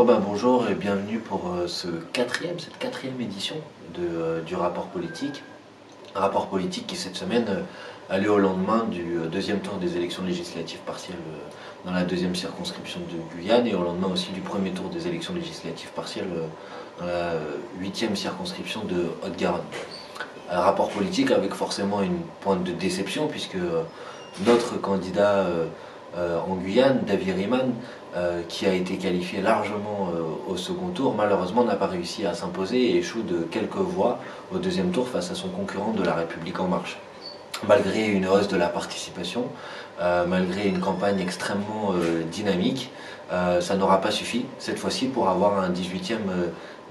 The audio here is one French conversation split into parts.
Bonjour et bienvenue pour cette quatrième édition du rapport politique. Un rapport politique qui cette semaine a lieu au lendemain du deuxième tour des élections législatives partielles dans la deuxième circonscription de Guyane et au lendemain aussi du premier tour des élections législatives partielles dans la huitième circonscription de Haute-Garonne. Un rapport politique avec forcément une pointe de déception puisque notre candidat en Guyane, David Riemann, qui a été qualifié largement au second tour, malheureusement n'a pas réussi à s'imposer et échoue de quelques voix au deuxième tour face à son concurrent de La République En Marche. Malgré une hausse de la participation, malgré une campagne extrêmement dynamique, ça n'aura pas suffi cette fois-ci pour avoir un 18e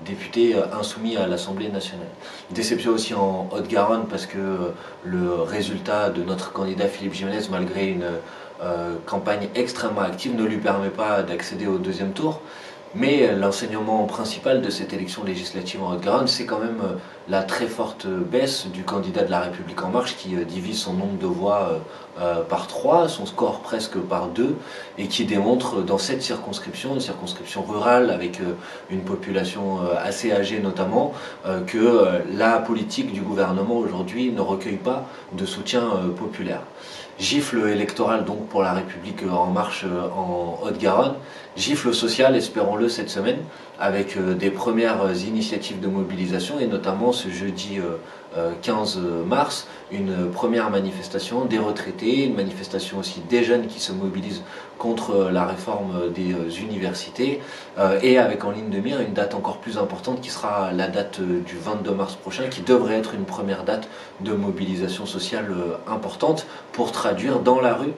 député insoumis à l'Assemblée nationale. Déception aussi en Haute-Garonne parce que le résultat de notre candidat Philippe Jimenez, malgré une campagne extrêmement active, ne lui permet pas d'accéder au deuxième tour. Mais l'enseignement principal de cette élection législative en Haute-Garonne, c'est quand même la très forte baisse du candidat de La République En Marche qui divise son nombre de voix par 3, son score presque par 2, et qui démontre dans cette circonscription, une circonscription rurale avec une population assez âgée notamment, que la politique du gouvernement aujourd'hui ne recueille pas de soutien populaire. Gifle électorale donc pour La République En Marche en Haute-Garonne, gifle social, espérons-le, cette semaine, avec des premières initiatives de mobilisation et notamment ce jeudi 15 mars, une première manifestation des retraités, une manifestation aussi des jeunes qui se mobilisent contre la réforme des universités et avec en ligne de mire une date encore plus importante qui sera la date du 22 mars prochain qui devrait être une première date de mobilisation sociale importante pour traduire dans la rue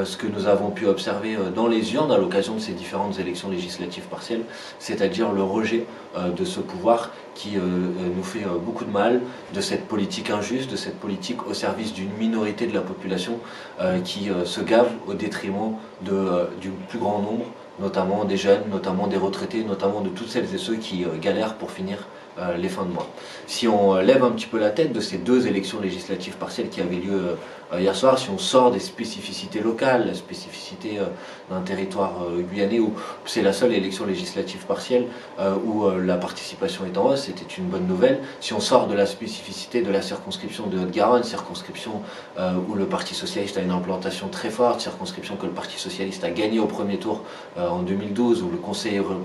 ce que nous avons pu observer dans les urnes à l'occasion de ces différentes élections législatives partielles, c'est-à-dire le rejet de ce pouvoir qui nous fait beaucoup de mal, de cette politique injuste, de cette politique au service d'une minorité de la population qui se gave au détriment du plus grand nombre, notamment des jeunes, notamment des retraités, notamment de toutes celles et ceux qui galèrent pour finir les fins de mois. Si on lève un petit peu la tête de ces deux élections législatives partielles qui avaient lieu hier soir, si on sort des spécificités locales, la spécificité d'un territoire guyanais où c'est la seule élection législative partielle où la participation est en hausse, c'était une bonne nouvelle. Si on sort de la spécificité de la circonscription de Haute-Garonne, circonscription où le Parti Socialiste a une implantation très forte, circonscription que le Parti Socialiste a gagné au premier tour en 2012, où la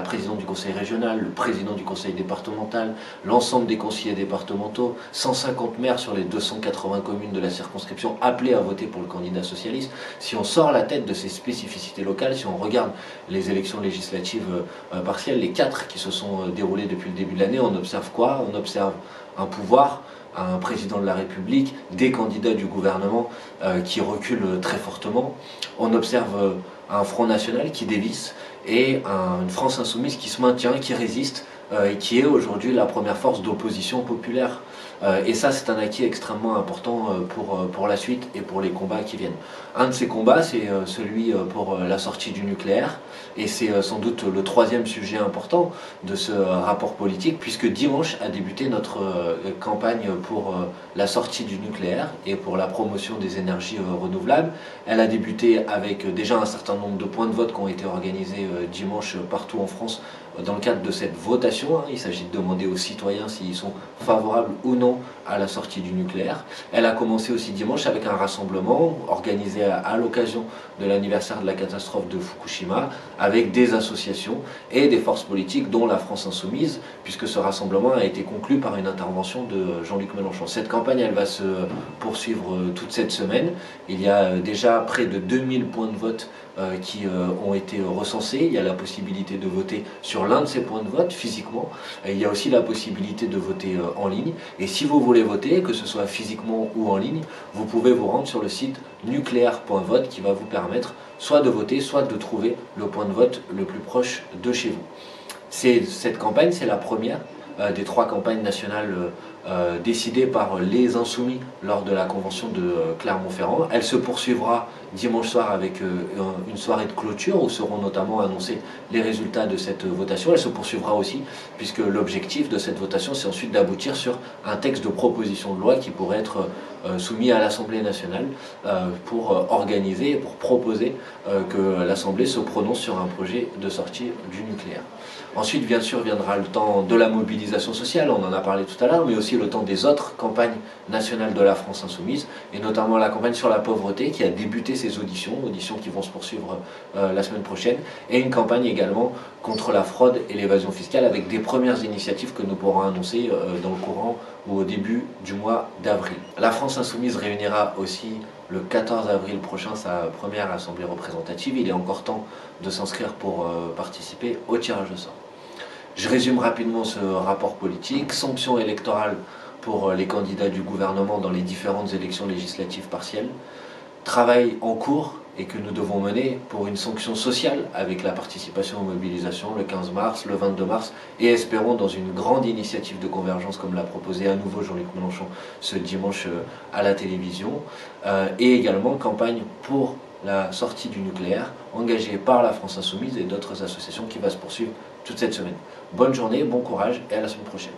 présidente du conseil régional, le président du conseil départemental, l'ensemble des conseillers départementaux, 150 maires sur les 280 communes de la circonscription appelés à voter pour le candidat socialiste. Si on sort la tête de ces spécificités locales, si on regarde les élections législatives partielles, les 4 qui se sont déroulées depuis le début de l'année, on observe quoi? On observe un pouvoir, un président de la République, des candidats du gouvernement qui reculent très fortement. On observe un Front National qui dévisse et une France Insoumise qui se maintient, qui résiste et qui est aujourd'hui la première force d'opposition populaire. Et ça, c'est un acquis extrêmement important pour la suite et pour les combats qui viennent. Un de ces combats, c'est celui pour la sortie du nucléaire, et c'est sans doute le troisième sujet important de ce rapport politique, puisque dimanche a débuté notre campagne pour la sortie du nucléaire et pour la promotion des énergies renouvelables. Elle a débuté avec déjà un certain nombre de points de vote qui ont été organisés dimanche partout en France dans le cadre de cette votation. Il s'agit de demander aux citoyens s'ils sont favorables ou non à la sortie du nucléaire. Elle a commencé aussi dimanche avec un rassemblement organisé à l'occasion de l'anniversaire de la catastrophe de Fukushima avec des associations et des forces politiques dont la France Insoumise, puisque ce rassemblement a été conclu par une intervention de Jean-Luc Mélenchon. Cette campagne, elle va se poursuivre toute cette semaine. Il y a déjà près de 2000 points de vote qui ont été recensés. Il y a la possibilité de voter sur l'un de ces points de vote physiquement. Il y a aussi la possibilité de voter en ligne. Et si vous voulez voter, que ce soit physiquement ou en ligne, vous pouvez vous rendre sur le site nucléaire.vote qui va vous permettre soit de voter, soit de trouver le point de vote le plus proche de chez vous. Cette campagne, c'est la première des 3 campagnes nationales décidée par les Insoumis lors de la convention de Clermont-Ferrand. Elle se poursuivra dimanche soir avec une soirée de clôture où seront notamment annoncés les résultats de cette votation. Elle se poursuivra aussi puisque l'objectif de cette votation, c'est ensuite d'aboutir sur un texte de proposition de loi qui pourrait être soumis à l'Assemblée nationale pour organiser et pour proposer que l'Assemblée se prononce sur un projet de sortie du nucléaire. Ensuite, bien sûr, viendra le temps de la mobilisation sociale, on en a parlé tout à l'heure, mais aussi le temps des autres campagnes nationales de la France insoumise, et notamment la campagne sur la pauvreté qui a débuté ses auditions qui vont se poursuivre la semaine prochaine, et une campagne également contre la fraude et l'évasion fiscale avec des premières initiatives que nous pourrons annoncer dans le courant ou au début du mois d'avril. La France insoumise réunira aussi le 14 avril prochain sa première assemblée représentative. Il est encore temps de s'inscrire pour participer au tirage au sort. Je résume rapidement ce rapport politique. Sanctions électorales pour les candidats du gouvernement dans les différentes élections législatives partielles. Travail en cours et que nous devons mener pour une sanction sociale avec la participation aux mobilisations le 15 mars, le 22 mars et espérons dans une grande initiative de convergence comme l'a proposé à nouveau Jean-Luc Mélenchon ce dimanche à la télévision et également campagne pour la sortie du nucléaire engagée par la France Insoumise et d'autres associations qui va se poursuivre toute cette semaine. Bonne journée, bon courage et à la semaine prochaine.